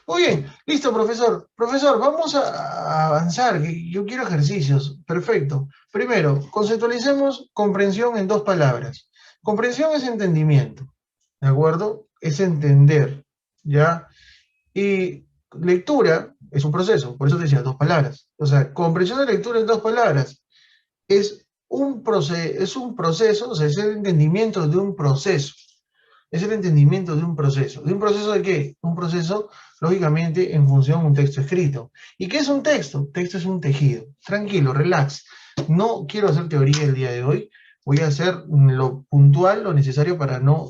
Muy bien, listo, profesor. Profesor, vamos a avanzar, que yo quiero ejercicios. Perfecto. Primero, conceptualicemos comprensión en dos palabras. Comprensión es entendimiento, ¿de acuerdo? Es entender, ¿ya? Y lectura es un proceso, por eso te decía dos palabras. O sea, comprensión de lectura en dos palabras es un proceso, o sea, es el entendimiento de un proceso. Es el entendimiento de un proceso. ¿De un proceso de qué? Un proceso, lógicamente, en función de un texto escrito. ¿Y qué es un texto? Texto es un tejido. Tranquilo, relax. No quiero hacer teoría el día de hoy. Voy a hacer lo puntual, lo necesario para no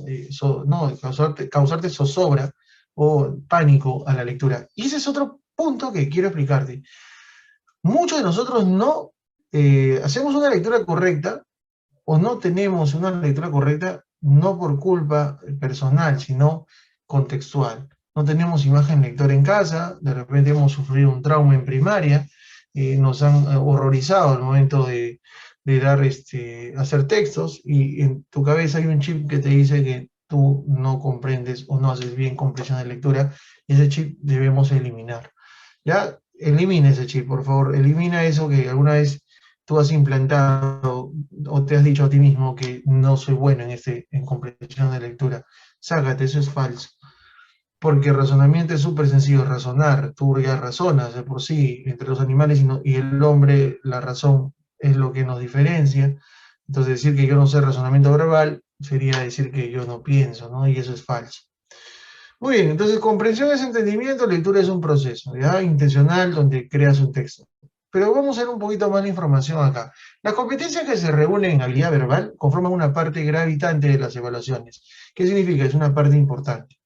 causarte zozobra o pánico a la lectura. Y ese es otro punto que quiero explicarte. Muchos de nosotros no hacemos una lectura correcta o no tenemos una lectura correcta, no por culpa personal, sino contextual. No tenemos imagen lectora en casa, de repente hemos sufrido un trauma en primaria, nos han horrorizado al momento de hacer textos, y en tu cabeza hay un chip que te dice que tú no comprendes o no haces bien comprensión de lectura, y ese chip debemos eliminar. ¿Ya? Elimina ese chip, por favor, elimina eso que alguna vez tú has implantado o te has dicho a ti mismo que no soy bueno en comprensión de lectura. Sácate, eso es falso. Porque el razonamiento es súper sencillo, razonar. Tú ya razonas de por sí, entre los animales y el hombre, la razón es lo que nos diferencia. Entonces decir que yo no sé razonamiento verbal sería decir que yo no pienso, ¿no? Y eso es falso. Muy bien, entonces comprensión es entendimiento, lectura es un proceso, ¿ya? Intencional donde creas un texto. Pero vamos a ver un poquito más de información acá. Las competencias que se reúnen en habilidad verbal conforman una parte gravitante de las evaluaciones. ¿Qué significa? Es una parte importante.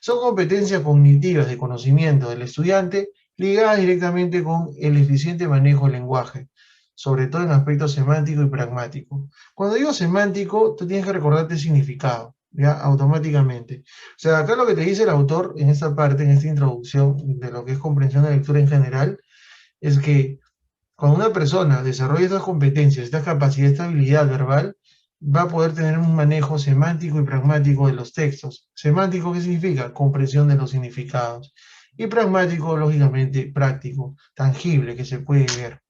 Son competencias cognitivas de conocimiento del estudiante ligadas directamente con el eficiente manejo del lenguaje, sobre todo en aspectos semántico y pragmático. Cuando digo semántico, tú tienes que recordarte el significado, ya automáticamente. O sea, acá lo que te dice el autor en esta parte, en esta introducción de lo que es comprensión de lectura en general, es que cuando una persona desarrolla estas competencias, esta capacidad, esta habilidad verbal, va a poder tener un manejo semántico y pragmático de los textos. Semántico, ¿qué significa? Comprensión de los significados. Y pragmático, lógicamente, práctico, tangible, que se puede ver.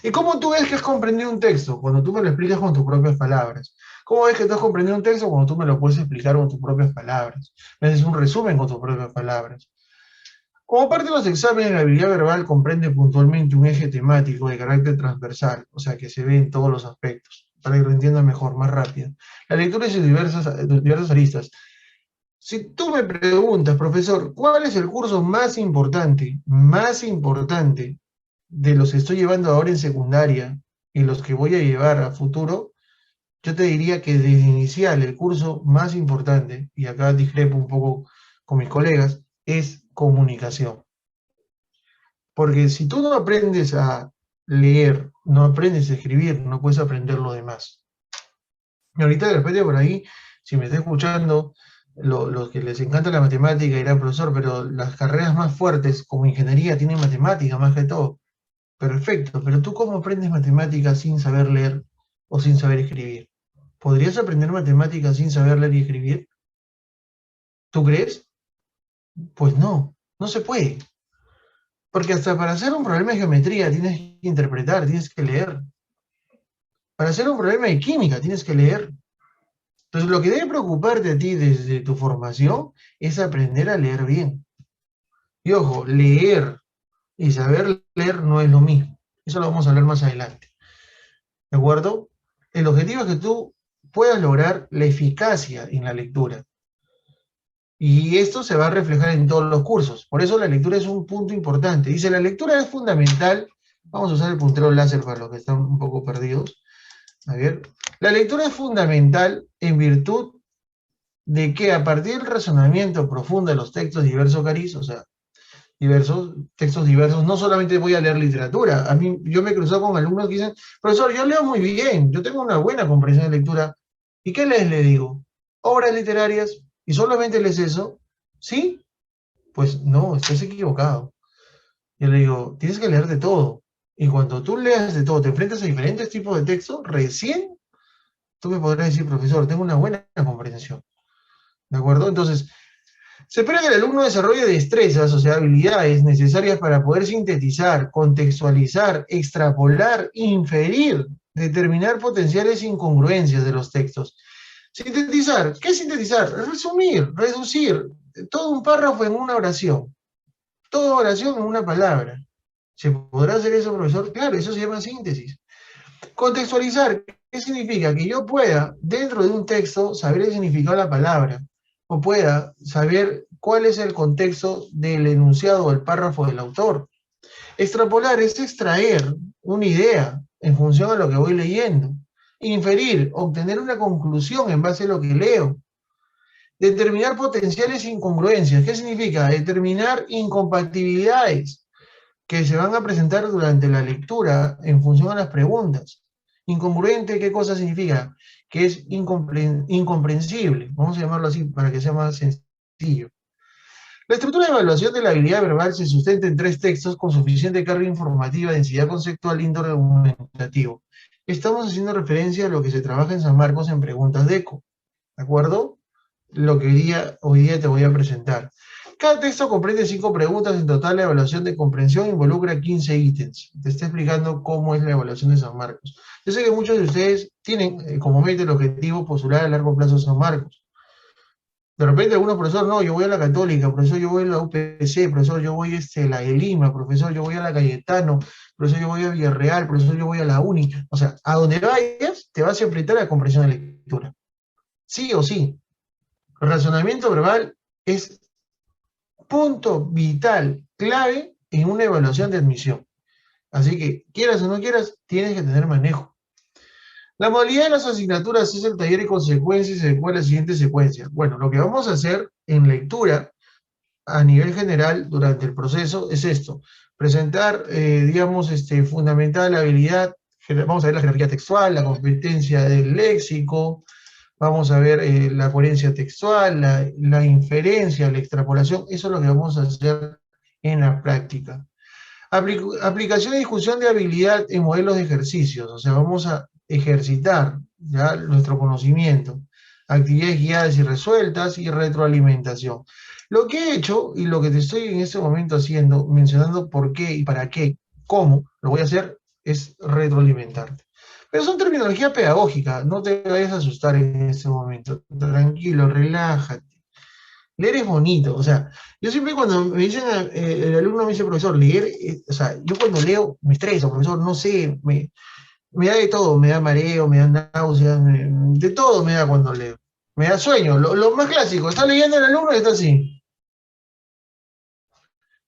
¿Y cómo tú ves que has comprendido un texto? Cuando tú me lo explicas con tus propias palabras. ¿Cómo ves que tú has comprendido un texto? Cuando tú me lo puedes explicar con tus propias palabras. Me haces un resumen con tus propias palabras. Como parte de los exámenes, la habilidad verbal comprende puntualmente un eje temático de carácter transversal, o sea, que se ve en todos los aspectos, para que lo entiendan mejor, más rápido. La lectura es de diversas aristas. Si tú me preguntas, profesor, ¿cuál es el curso más importante de los que estoy llevando ahora en secundaria y los que voy a llevar a futuro? Yo te diría que desde inicial el curso más importante, y acá discrepo un poco con mis colegas, es comunicación. Porque si tú no aprendes a leer, no aprendes a escribir, no puedes aprender lo demás. Y ahorita de repente por ahí, si me está escuchando, los que les encanta la matemática dirán, profesor, pero las carreras más fuertes como ingeniería tienen matemática más que todo. Perfecto, pero tú ¿cómo aprendes matemáticas sin saber leer o sin saber escribir? ¿Podrías aprender matemáticas sin saber leer y escribir? ¿Tú crees? Pues no, no se puede. Porque hasta para hacer un problema de geometría tienes que interpretar, tienes que leer. Para hacer un problema de química tienes que leer. Entonces, lo que debe preocuparte a ti desde tu formación es aprender a leer bien. Y ojo, leer y saber leer no es lo mismo. Eso lo vamos a hablar más adelante. ¿De acuerdo? El objetivo es que tú puedas lograr la eficacia en la lectura. Y esto se va a reflejar en todos los cursos. Por eso la lectura es un punto importante. Dice, la lectura es fundamental. Vamos a usar el puntero láser para los que están un poco perdidos. A ver, la lectura es fundamental en virtud de que a partir del razonamiento profundo de los textos diversos, Caris, o sea, diversos, textos diversos, no solamente voy a leer literatura. A mí, yo me he cruzado con alumnos que dicen, profesor, yo leo muy bien, yo tengo una buena comprensión de lectura. ¿Y qué lees? Le digo, obras literarias, y solamente lees eso. ¿Sí? Pues no, estás equivocado. Yo le digo, tienes que leer de todo. Y cuando tú leas de todo, te enfrentas a diferentes tipos de textos, recién tú me podrás decir, profesor, tengo una buena comprensión. ¿De acuerdo? Entonces, Se espera que el alumno desarrolle destrezas, o sea, habilidades necesarias para poder sintetizar, contextualizar, extrapolar, inferir, determinar potenciales incongruencias de los textos. Sintetizar, ¿qué es sintetizar? Resumir, reducir todo un párrafo en una oración, toda oración en una palabra. ¿Se podrá hacer eso, profesor? Claro, eso se llama síntesis. Contextualizar, ¿qué significa? Que yo pueda, dentro de un texto, saber el significado de la palabra, o pueda saber cuál es el contexto del enunciado o el párrafo del autor. Extrapolar es extraer una idea en función a lo que voy leyendo. Inferir, obtener una conclusión en base a lo que leo. Determinar potenciales incongruencias. ¿Qué significa? Determinar incompatibilidades que se van a presentar durante la lectura en función a las preguntas. Incongruente, ¿qué cosa significa? Que es incomprensible. Vamos a llamarlo así para que sea más sencillo. La estructura de evaluación de la habilidad verbal se sustenta en 3 textos con suficiente carga informativa, densidad conceptual, índole argumentativo. Estamos haciendo referencia a lo que se trabaja en San Marcos en preguntas de ECO, ¿de acuerdo? Lo que hoy día te voy a presentar. Cada texto comprende 5 preguntas, en total la evaluación de comprensión involucra 15 ítems. Te está explicando cómo es la evaluación de San Marcos. Yo sé que muchos de ustedes tienen como meta el objetivo postular a largo plazo San Marcos. De repente algunos profesor, no, yo voy a la Católica, profesor, yo voy a la UPC, profesor, yo voy a la de Lima, profesor, yo voy a la Cayetano, profesor, yo voy a Villarreal, profesor, yo voy a la UNI. O sea, a donde vayas, te vas a enfrentar a la comprensión de lectura. Sí o sí. El razonamiento verbal es punto vital, clave en una evaluación de admisión. Así que, quieras o no quieras, tienes que tener manejo. La modalidad de las asignaturas es el taller de consecuencias y se adecuar a la siguiente secuencia. Bueno, lo que vamos a hacer en lectura a nivel general durante el proceso es esto. Presentar, digamos, fundamental la habilidad, vamos a ver la jerarquía textual, la competencia del léxico, vamos a ver la coherencia textual, la inferencia, la extrapolación, eso es lo que vamos a hacer en la práctica. Aplicación y discusión de habilidad en modelos de ejercicios, o sea, vamos a ejercitar ya nuestro conocimiento, actividades guiadas y resueltas y retroalimentación. Lo que he hecho y lo que te estoy en este momento haciendo, mencionando por qué y para qué, cómo, lo voy a hacer, es retroalimentarte. Pero son terminología pedagógica, no te vayas a asustar en este momento. Tranquilo, relájate. Leer es bonito, o sea, yo siempre cuando me dicen, el alumno me dice, profesor, leer, o sea, yo cuando leo me estreso, profesor, no sé, me da de todo, me da mareo, me da náuseas, de todo me da cuando leo. Me da sueño, lo más clásico, está leyendo el alumno y está así,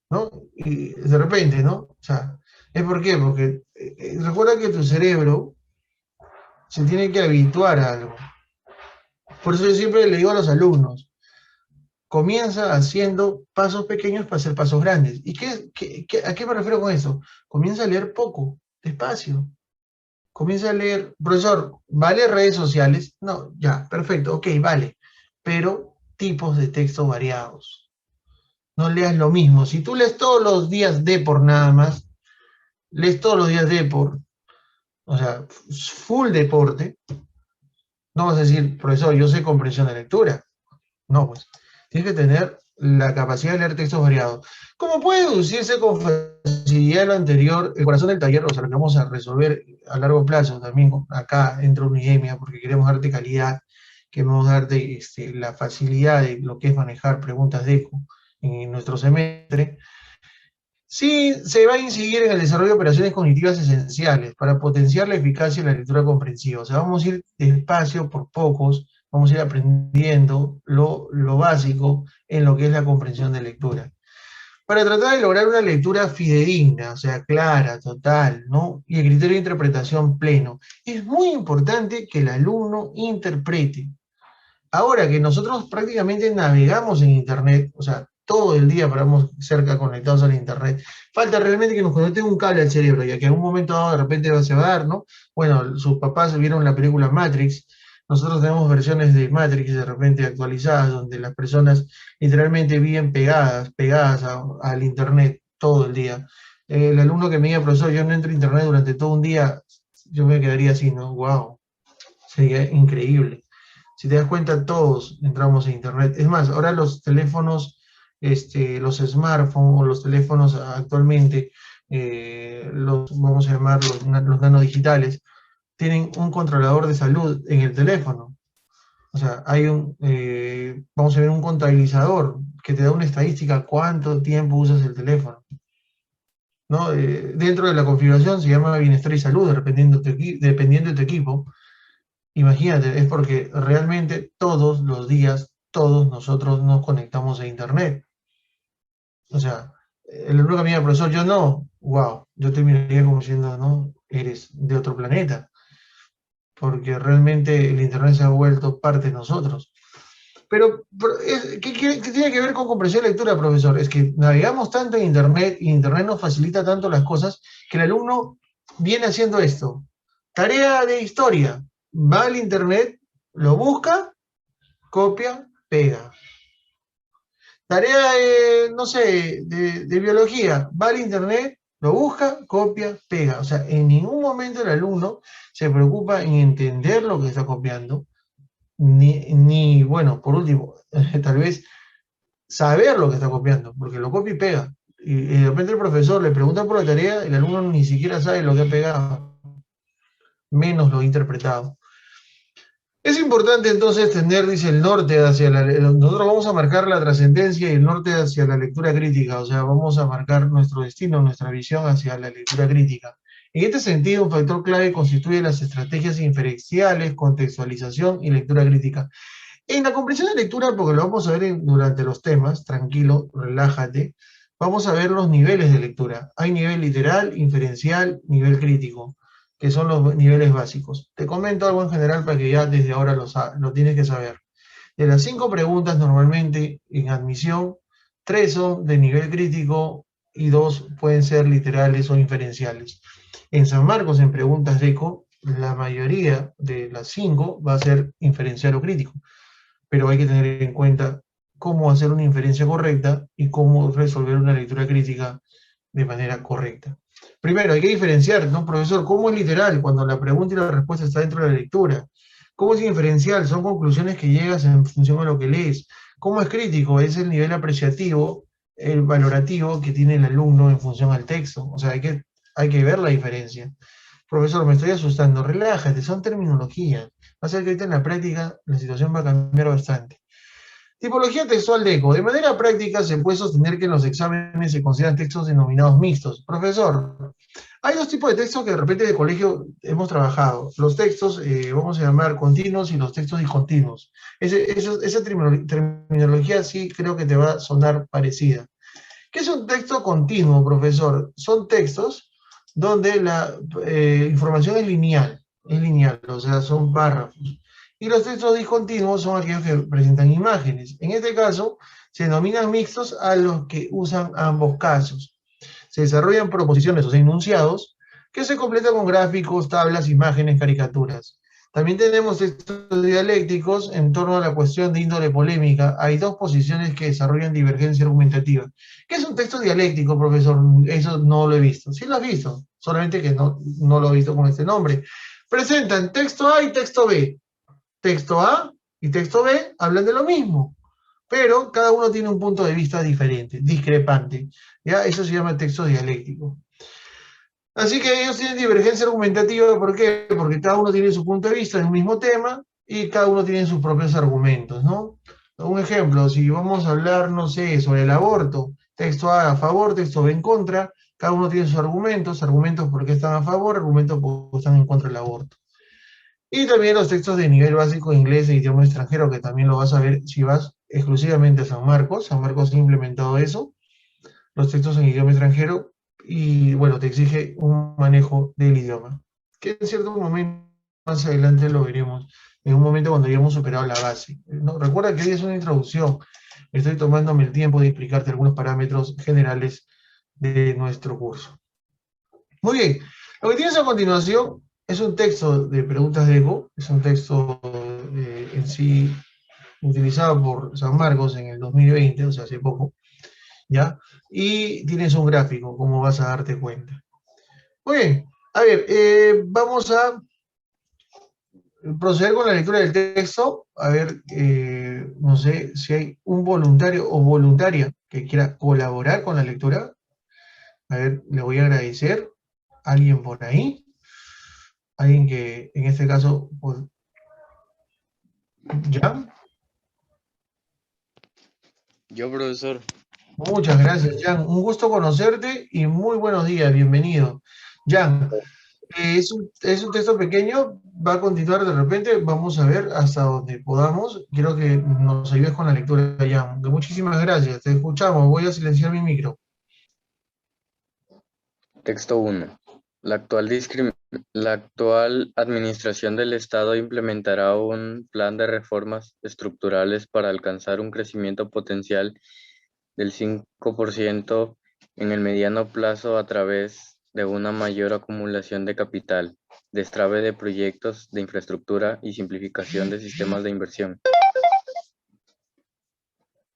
¿no? Y de repente, ¿no? O sea, ¿es por qué? Porque recuerda que tu cerebro se tiene que habituar a algo. Por eso yo siempre le digo a los alumnos, comienza haciendo pasos pequeños para hacer pasos grandes. ¿Y a qué me refiero con eso? Comienza a leer poco, despacio. Comienza a leer, profesor, ¿vale redes sociales? No, ya, perfecto, ok, vale. Pero tipos de texto variados. No leas lo mismo. Si tú lees todos los días Depor nada más, lees todos los días Depor, o sea, full deporte, no vas a decir, profesor, yo sé comprensión de lectura. No, pues, tienes que tener la capacidad de leer textos variados. Como puede deducirse con facilidad lo anterior, el corazón del taller, o sea, lo que vamos a resolver a largo plazo también acá dentro de Unidemia, porque queremos darte calidad, queremos darte la facilidad de lo que es manejar preguntas de ECO en nuestro semestre. Sí, se va a incidir en el desarrollo de operaciones cognitivas esenciales para potenciar la eficacia de la lectura comprensiva. O sea, vamos a ir despacio por pocos, vamos a ir aprendiendo lo básico en lo que es la comprensión de lectura. Para tratar de lograr una lectura fidedigna, o sea, clara, total, ¿no? Y el criterio de interpretación pleno. Es muy importante que el alumno interprete. Ahora que nosotros prácticamente navegamos en Internet, o sea, todo el día paramos cerca conectados al Internet, falta realmente que nos conecten un cable al cerebro, ya que en un momento dado de repente se va a dar, ¿no? Bueno, sus papás vieron la película Matrix, nosotros tenemos versiones de Matrix de repente actualizadas, donde las personas literalmente viven pegadas al Internet todo el día. El alumno que me diga, profesor, yo no entro a Internet durante todo un día, yo me quedaría así, ¿no? ¡Wow! Sería increíble. Si te das cuenta, todos entramos a Internet. Es más, ahora los teléfonos, los smartphones o los teléfonos actualmente, vamos a llamar los nanodigitales, tienen un controlador de salud en el teléfono. O sea, hay vamos a ver, un contabilizador que te da una estadística cuánto tiempo usas el teléfono, ¿no? Dentro de la configuración se llama bienestar y salud, dependiendo de tu equipo. Imagínate, es porque realmente todos los días, todos nosotros nos conectamos a Internet. O sea, el alumno que me diga, profesor, yo no, wow, yo terminaría como diciendo, no, eres de otro planeta, porque realmente el Internet se ha vuelto parte de nosotros. Pero, ¿qué tiene que ver con comprensión y lectura, profesor? Es que navegamos tanto en Internet y Internet nos facilita tanto las cosas que el alumno viene haciendo esto. Tarea de historia. Va al Internet, lo busca, copia, pega. Tarea de, no sé, de biología. Va al Internet, lo busca, copia, pega. O sea, en ningún momento el alumno se preocupa en entender lo que está copiando, ni bueno, por último, tal vez saber lo que está copiando, porque lo copia y pega. Y de repente el profesor le pregunta por la tarea, el alumno ni siquiera sabe lo que ha pegado, menos lo ha interpretado. Es importante entonces tener, dice, el norte hacia nosotros vamos a marcar la trascendencia y el norte hacia la lectura crítica, o sea, vamos a marcar nuestro destino, nuestra visión hacia la lectura crítica. En este sentido, un factor clave constituye las estrategias inferenciales, contextualización y lectura crítica. En la comprensión de lectura, porque lo vamos a ver durante los temas, tranquilo, relájate, vamos a ver los niveles de lectura. Hay nivel literal, inferencial, nivel crítico, que son los niveles básicos. Te comento algo en general para que ya desde ahora lo tienes que saber. De las 5 preguntas normalmente en admisión, 3 son de nivel crítico y 2 pueden ser literales o inferenciales. En San Marcos, en preguntas de ECO, la mayoría de las 5 va a ser inferencial o crítico, pero hay que tener en cuenta cómo hacer una inferencia correcta y cómo resolver una lectura crítica de manera correcta. Primero, hay que diferenciar, ¿no, profesor? ¿Cómo es literal cuando la pregunta y la respuesta está dentro de la lectura? ¿Cómo es inferencial? Son conclusiones que llegas en función a lo que lees. ¿Cómo es crítico? Es el nivel apreciativo, el valorativo que tiene el alumno en función al texto. O sea, hay que ver la diferencia. Profesor, me estoy asustando. Relájate, son terminologías. Va a ser que ahorita en la práctica la situación va a cambiar bastante. Tipología textual de ECO. De manera práctica se puede sostener que en los exámenes se consideran textos denominados mixtos. Profesor, hay dos tipos de textos que de repente de colegio hemos trabajado. Los textos, vamos a llamar continuos y los textos discontinuos. Esa terminología sí creo que te va a sonar parecida. ¿Qué es un texto continuo, profesor? Son textos donde la información es lineal, o sea, son párrafos. Y los textos discontinuos son aquellos que presentan imágenes. En este caso, se denominan mixtos a los que usan ambos casos. Se desarrollan proposiciones, o sea, enunciados, que se completan con gráficos, tablas, imágenes, caricaturas. También tenemos textos dialécticos en torno a la cuestión de índole polémica. Hay dos posiciones que desarrollan divergencia argumentativa. ¿Qué es un texto dialéctico, profesor? Eso no lo he visto. Sí lo has visto, solamente que no lo he visto con este nombre. Presentan texto A y texto B. Texto A y texto B hablan de lo mismo, pero cada uno tiene un punto de vista diferente, discrepante. ¿Ya? Eso se llama texto dialéctico. Así que ellos tienen divergencia argumentativa, ¿por qué? Porque cada uno tiene su punto de vista en un mismo tema y cada uno tiene sus propios argumentos, ¿no? Un ejemplo, si vamos a hablar, no sé, sobre el aborto, texto A favor, texto B en contra, cada uno tiene sus argumentos porque están a favor, argumentos porque están en contra del aborto. Y también los textos de nivel básico de inglés e idioma extranjero, que también lo vas a ver si vas exclusivamente a San Marcos. San Marcos ha implementado eso, los textos en idioma extranjero, y bueno, te exige un manejo del idioma, que en cierto momento más adelante lo veremos, en un momento cuando hayamos superado la base, ¿no? Recuerda que hoy es una introducción, estoy tomándome el tiempo de explicarte algunos parámetros generales de nuestro curso. Muy bien, lo que tienes a continuación es un texto de preguntas de ECO, es un texto en sí utilizado por San Marcos en el 2020, o sea, hace poco, ¿ya? Y tienes un gráfico, como vas a darte cuenta. Muy bien, a ver, vamos a proceder con la lectura del texto. A ver, no sé si hay un voluntario o voluntaria que quiera colaborar con la lectura. A ver, le voy a agradecer. ¿Alguien por ahí? Alguien que en este caso, pues, ¿ya? Yo, profesor. Muchas gracias, Jan. Un gusto conocerte y muy buenos días. Bienvenido. Jan, es un texto pequeño, va a continuar de repente. Vamos a ver hasta donde podamos. Quiero que nos ayudes con la lectura, Jan. Muchísimas gracias. Te escuchamos. Voy a silenciar mi micro. Texto 1. La actual administración del Estado implementará un plan de reformas estructurales para alcanzar un crecimiento potencial del 5% en el mediano plazo a través de una mayor acumulación de capital, destrave de proyectos de infraestructura y simplificación de sistemas de inversión.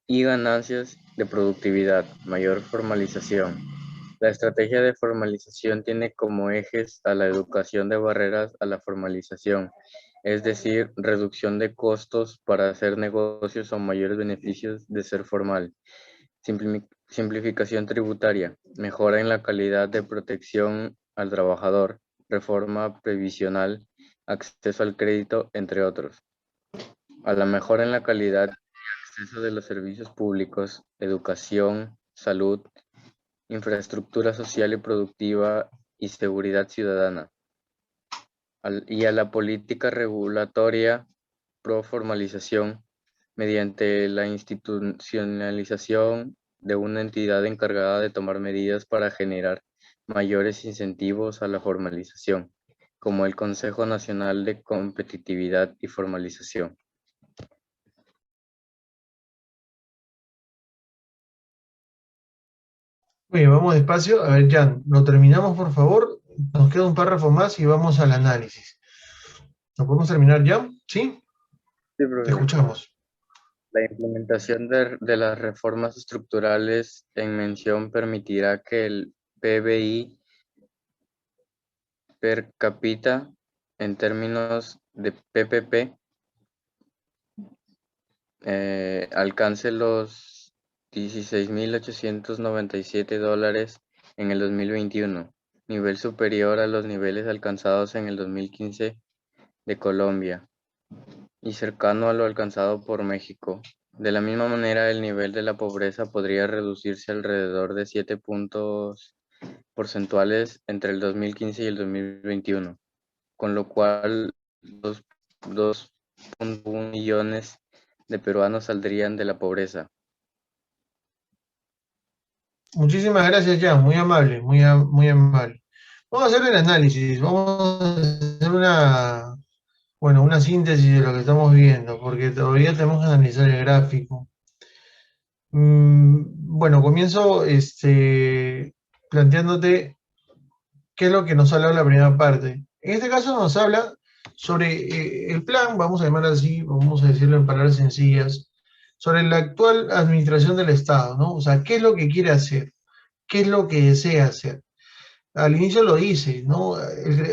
Y ganancias de productividad, mayor formalización. La estrategia de formalización tiene como ejes a la educación de barreras a la formalización, es decir, reducción de costos para hacer negocios o mayores beneficios de ser formal. Simplificación tributaria, mejora en la calidad de protección al trabajador, reforma previsional, acceso al crédito, entre otros. A la mejora en la calidad y acceso de los servicios públicos, educación, salud, infraestructura social y productiva y seguridad ciudadana, y a la política regulatoria pro formalización mediante la institucionalización de una entidad encargada de tomar medidas para generar mayores incentivos a la formalización, como el Consejo Nacional de Competitividad y Formalización. Muy bien, vamos despacio. A ver, Jan, lo terminamos, por favor. Nos queda un párrafo más y vamos al análisis. ¿Lo podemos terminar ya? ¿Sí? Sí, Te profesor. escuchamos. La implementación de las reformas estructurales en mención permitirá que el PBI per cápita en términos de PPP alcance los $16.897 en el 2021, nivel superior a los niveles alcanzados en el 2015 de Colombia y cercano a lo alcanzado por México. De la misma manera, el nivel de la pobreza podría reducirse alrededor de 7 puntos porcentuales entre el 2015 y el 2021, con lo cual 2.1 millones de peruanos saldrían de la pobreza. Muchísimas gracias, Jan. Muy amable, muy amable. Vamos a hacer el análisis. Vamos a hacer una síntesis de lo que estamos viendo, porque todavía tenemos que analizar el gráfico. Bueno, comienzo planteándote qué es lo que nos habla la primera parte. En este caso nos habla sobre el plan, vamos a llamarlo así, vamos a decirlo en palabras sencillas, sobre la actual administración del Estado, ¿no? O sea, ¿qué es lo que quiere hacer? ¿Qué es lo que desea hacer? Al inicio lo dice, ¿no?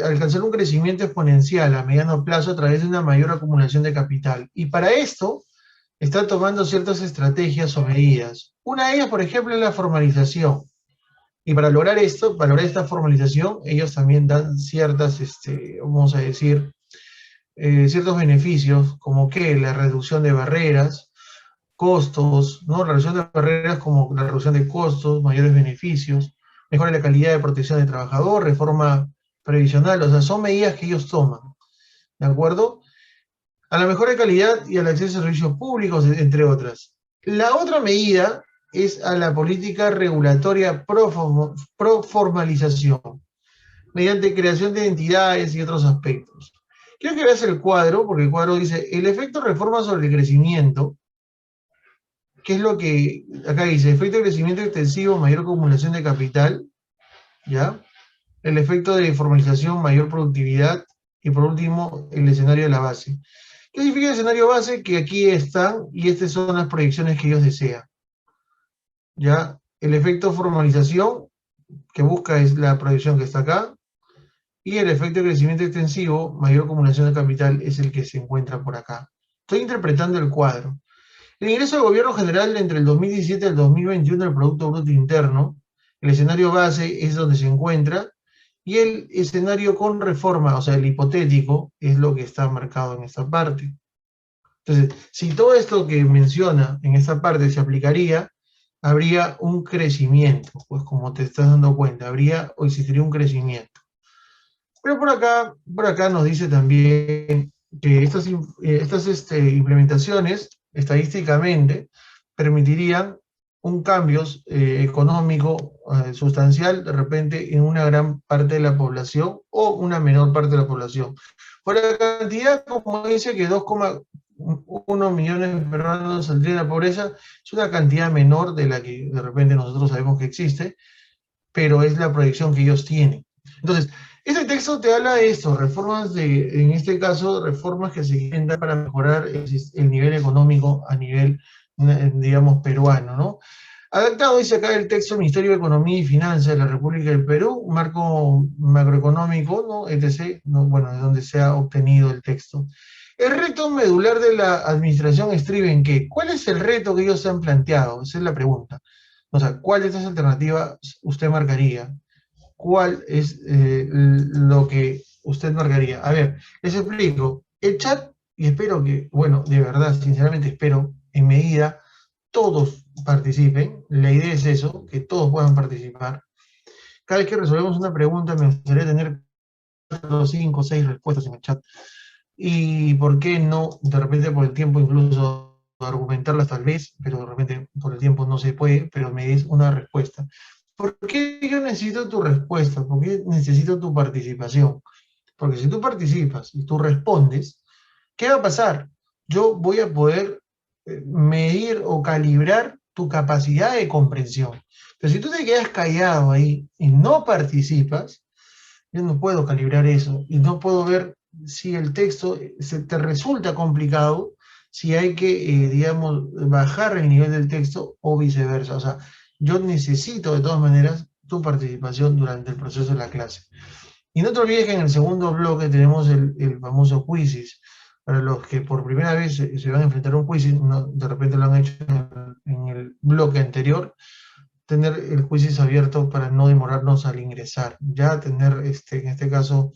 Alcanzar un crecimiento exponencial a mediano plazo a través de una mayor acumulación de capital. Y para esto está tomando ciertas estrategias o medidas. Una de ellas, por ejemplo, es la formalización. Y para lograr esto, para lograr esta formalización, ellos también dan ciertas, vamos a decir, ciertos beneficios, como que la reducción de barreras, costos, ¿no? La reducción de barreras como la reducción de costos, mayores beneficios, mejora la calidad de protección del trabajador, reforma previsional, o sea, son medidas que ellos toman, ¿de acuerdo? A la mejora de calidad y al acceso a servicios públicos, entre otras. La otra medida es a la política regulatoria pro formalización, mediante creación de entidades y otros aspectos. Quiero que veas el cuadro, porque el cuadro dice, el efecto reforma sobre el crecimiento, ¿qué es lo que acá dice? Efecto de crecimiento extensivo, mayor acumulación de capital, ¿ya? El efecto de formalización, mayor productividad, y por último, el escenario de la base. ¿Qué significa el escenario base? Que aquí están, y estas son las proyecciones que ellos desean, ¿ya? El efecto formalización, que busca es la proyección que está acá, y el efecto de crecimiento extensivo, mayor acumulación de capital, es el que se encuentra por acá. Estoy interpretando el cuadro. El ingreso del gobierno general entre el 2017 y el 2021 del Producto Bruto Interno, el escenario base es donde se encuentra, y el escenario con reforma, o sea, el hipotético, es lo que está marcado en esta parte. Entonces, si todo esto que menciona en esta parte se aplicaría, habría un crecimiento, pues como te estás dando cuenta, habría o existiría un crecimiento. Pero por acá nos dice también que estas implementaciones estadísticamente permitirían un cambio económico sustancial de repente en una gran parte de la población o una menor parte de la población. Por la cantidad, como dice, que 2,1 millones de peruanos saldrían de la pobreza, es una cantidad menor de la que de repente nosotros sabemos que existe, pero es la proyección que ellos tienen. Entonces, este texto te habla de esto, reformas en este caso, reformas que se intentan para mejorar el nivel económico a nivel, digamos, peruano, ¿no? Adaptado, dice acá el texto del Ministerio de Economía y Finanzas de la República del Perú, marco macroeconómico, ¿no? etc., ¿no? Bueno, de donde se ha obtenido el texto. El reto medular de la administración estriba en qué. ¿Cuál es el reto que ellos se han planteado? Esa es la pregunta. O sea, ¿cuál de estas alternativas usted marcaría? ¿Cuál es lo que usted marcaría? A ver, les explico. El chat, y espero que, bueno, de verdad, sinceramente espero, en medida, todos participen. La idea es eso, que todos puedan participar. Cada vez que resolvemos una pregunta, me gustaría tener 4, 5, 6 respuestas en el chat. Y por qué no, de repente por el tiempo incluso argumentarlas tal vez, pero de repente por el tiempo no se puede, pero me des una respuesta. ¿Por qué yo necesito tu respuesta? ¿Por qué necesito tu participación? Porque si tú participas y tú respondes, ¿qué va a pasar? Yo voy a poder medir o calibrar tu capacidad de comprensión. Pero si tú te quedas callado ahí y no participas, yo no puedo calibrar eso y no puedo ver si el texto se te resulta complicado, si hay que, digamos, bajar el nivel del texto o viceversa. O sea, yo necesito de todas maneras tu participación durante el proceso de la clase. Y no te olvides que en el segundo bloque tenemos el famoso quizzes. Para los que por primera vez se van a enfrentar a un quizzes, no, de repente lo han hecho en el bloque anterior, tener el quizzes abierto para no demorarnos al ingresar. Ya tener, en este caso,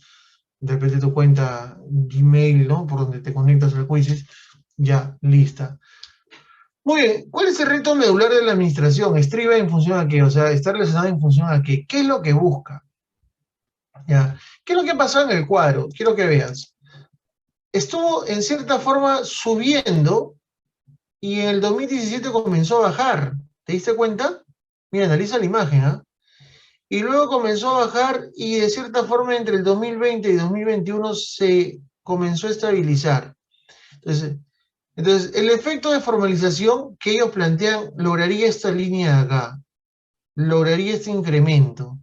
de repente tu cuenta Gmail, ¿no? Por donde te conectas al quizzes, ya lista. Muy bien, ¿cuál es el reto medular de la administración? Estriba en función a qué, o sea, está relacionado en función a qué. ¿Qué es lo que busca? ¿Ya? ¿Qué es lo que pasó en el cuadro? Quiero que veas. Estuvo en cierta forma subiendo y en el 2017 comenzó a bajar. ¿Te diste cuenta? Mira, analiza la imagen, ¿ah? Y luego comenzó a bajar y de cierta forma entre el 2020 y 2021 se comenzó a estabilizar. Entonces, el efecto de formalización que ellos plantean lograría esta línea de acá, lograría este incremento.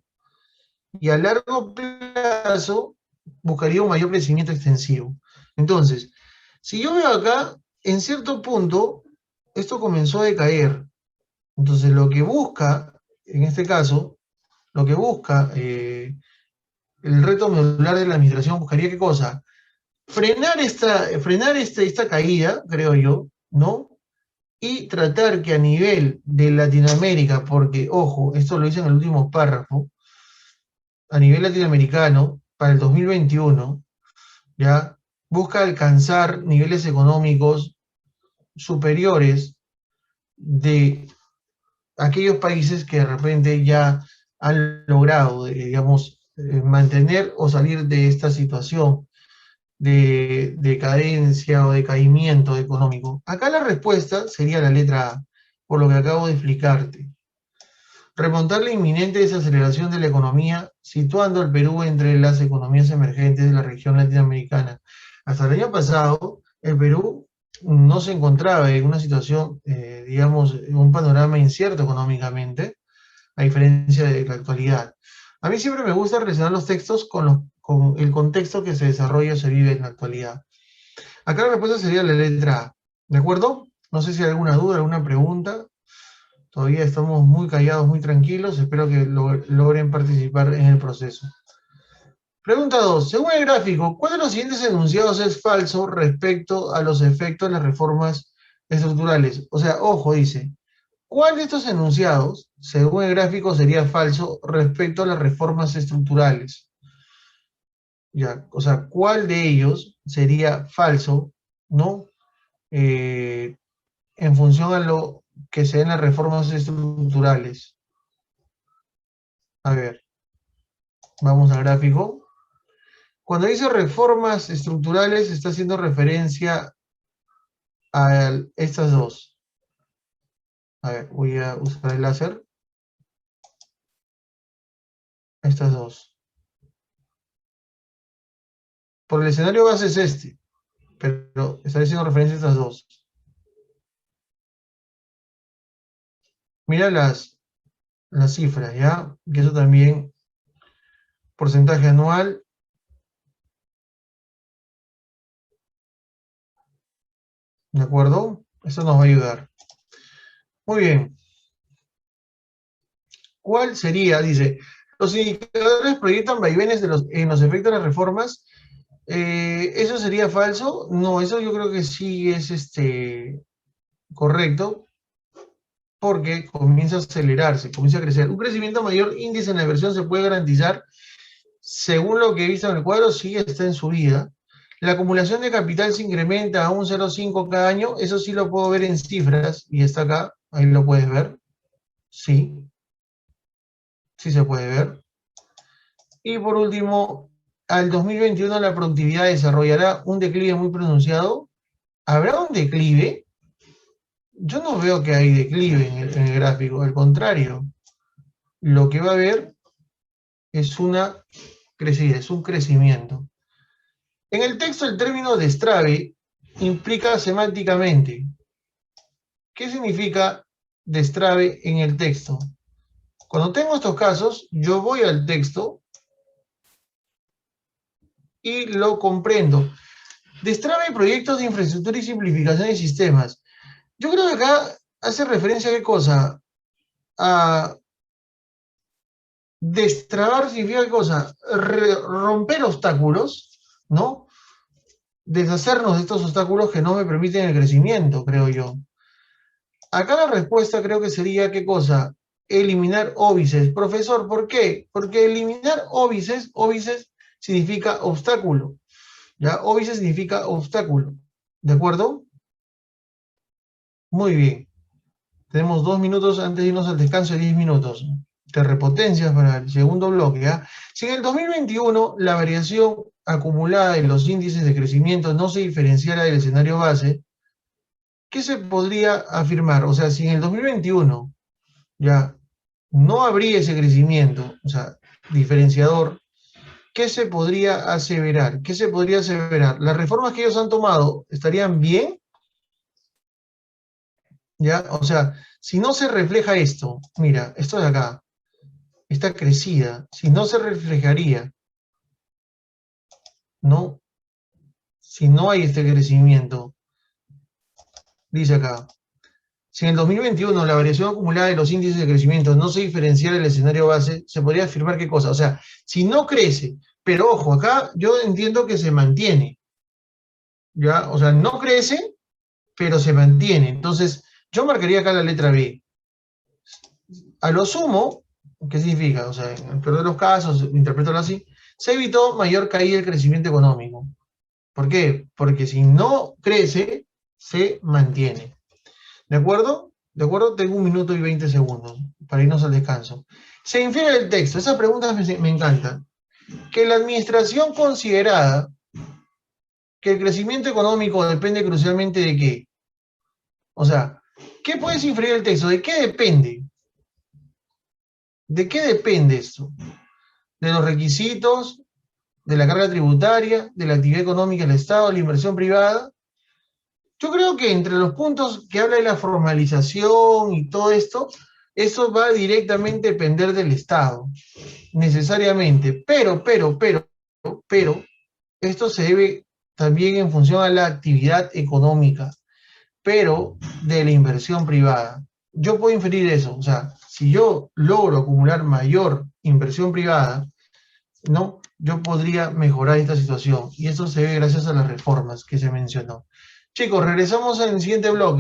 Y a largo plazo buscaría un mayor crecimiento extensivo. Entonces, si yo veo acá, en cierto punto, esto comenzó a decaer. Entonces, lo que busca, en este caso, lo que busca el reto medular de la administración buscaría qué cosa? Frenar esta caída, creo yo, ¿no? Y tratar que a nivel de Latinoamérica, porque, ojo, esto lo dice en el último párrafo, a nivel latinoamericano, para el 2021, ¿ya? Busca alcanzar niveles económicos superiores de aquellos países que de repente ya han logrado, digamos, mantener o salir de esta situación de decadencia o decaimiento económico. Acá la respuesta sería la letra A, por lo que acabo de explicarte. Remontar la inminente desaceleración de la economía, situando al Perú entre las economías emergentes de la región latinoamericana. Hasta el año pasado, el Perú no se encontraba en una situación, digamos, en un panorama incierto económicamente, a diferencia de la actualidad. A mí siempre me gusta relacionar los textos con el contexto que se desarrolla o se vive en la actualidad. Acá la respuesta sería la letra A, ¿de acuerdo? No sé si hay alguna duda, alguna pregunta. Todavía estamos muy callados, muy tranquilos. Espero que logren participar en el proceso. Pregunta 2. Según el gráfico, ¿cuál de los siguientes enunciados es falso respecto a los efectos de las reformas estructurales? O sea, ojo, dice, ¿cuál de estos enunciados, según el gráfico, sería falso respecto a las reformas estructurales? Ya, o sea, ¿cuál de ellos sería falso, ¿no? En función a lo que se den las reformas estructurales. A ver, vamos al gráfico. Cuando dice reformas estructurales, está haciendo referencia a estas dos. A ver, voy a usar el láser. Estas dos. Por el escenario base es este, pero está haciendo referencia a estas dos. Mira las cifras, ¿ya? Que eso también, porcentaje anual. ¿De acuerdo? Eso nos va a ayudar. Muy bien. ¿Cuál sería? Dice, los indicadores proyectan vaivenes en los efectos de las reformas. ¿Eso sería falso? No, eso yo creo que sí es correcto, porque comienza a acelerarse, comienza a crecer. Un crecimiento mayor índice en la inversión se puede garantizar, según lo que he visto en el cuadro, sí está en subida. La acumulación de capital se incrementa a un 0,5 cada año, eso sí lo puedo ver en cifras, y está acá, ahí lo puedes ver. Sí, sí se puede ver. Y por último, al 2021 la productividad desarrollará un declive muy pronunciado. ¿Habrá un declive? Yo no veo que hay declive en el gráfico, al contrario. Lo que va a haber es una crecida, es un crecimiento. En el texto el término destrave implica semánticamente. ¿Qué significa destrave en el texto? Cuando tengo estos casos, yo voy al texto y lo comprendo. Destrave proyectos de infraestructura y simplificación de sistemas. Yo creo que acá hace referencia a qué cosa. A destrabar significa qué cosa. Romper obstáculos, ¿no? Deshacernos de estos obstáculos que no me permiten el crecimiento, creo yo. Acá la respuesta creo que sería qué cosa. Eliminar óbices. Profesor, ¿por qué? Porque eliminar óbices significa obstáculo. ¿Ya? Óbice significa obstáculo. ¿De acuerdo? Muy bien. Tenemos 2 minutos antes de irnos al descanso de 10 minutos. Te repotencias para el segundo bloque. ¿Ya? Si en el 2021 la variación acumulada en los índices de crecimiento no se diferenciara del escenario base, ¿qué se podría afirmar? O sea, si en el 2021 ya no habría ese crecimiento, o sea, diferenciador, ¿qué se podría aseverar? ¿Qué se podría aseverar? ¿Las reformas que ellos han tomado estarían bien? ¿Ya? O sea, si no se refleja esto, mira, esto de acá, está crecida, si no se reflejaría, ¿no? Si no hay este crecimiento, dice acá, si en el 2021 la variación acumulada de los índices de crecimiento no se diferenciara del escenario base, se podría afirmar qué cosa. O sea, si no crece, pero ojo, acá yo entiendo que se mantiene, ¿ya? O sea, no crece, pero se mantiene. Entonces, yo marcaría acá la letra B. A lo sumo, ¿qué significa? O sea, en el peor de los casos, interpretarlo así, se evitó mayor caída del crecimiento económico. ¿Por qué? Porque si no crece, se mantiene. ¿De acuerdo? ¿De acuerdo? Tengo 1 minuto y 20 segundos para irnos al descanso. Se infiere del texto, esa pregunta me encanta, que la administración considerada que el crecimiento económico depende crucialmente de qué. O sea, ¿qué puedes inferir del texto? ¿De qué depende? ¿De qué depende esto? ¿De los requisitos? ¿De la carga tributaria? ¿De la actividad económica del Estado? ¿De la inversión privada? Yo creo que entre los puntos que habla de la formalización y todo esto, eso va directamente a depender del Estado, necesariamente. Pero, esto se debe también en función a la actividad económica, pero de la inversión privada. Yo puedo inferir eso, o sea, si yo logro acumular mayor inversión privada, ¿no? yo podría mejorar esta situación. Y esto se ve gracias a las reformas que se mencionó. Chicos, regresamos en el siguiente bloque.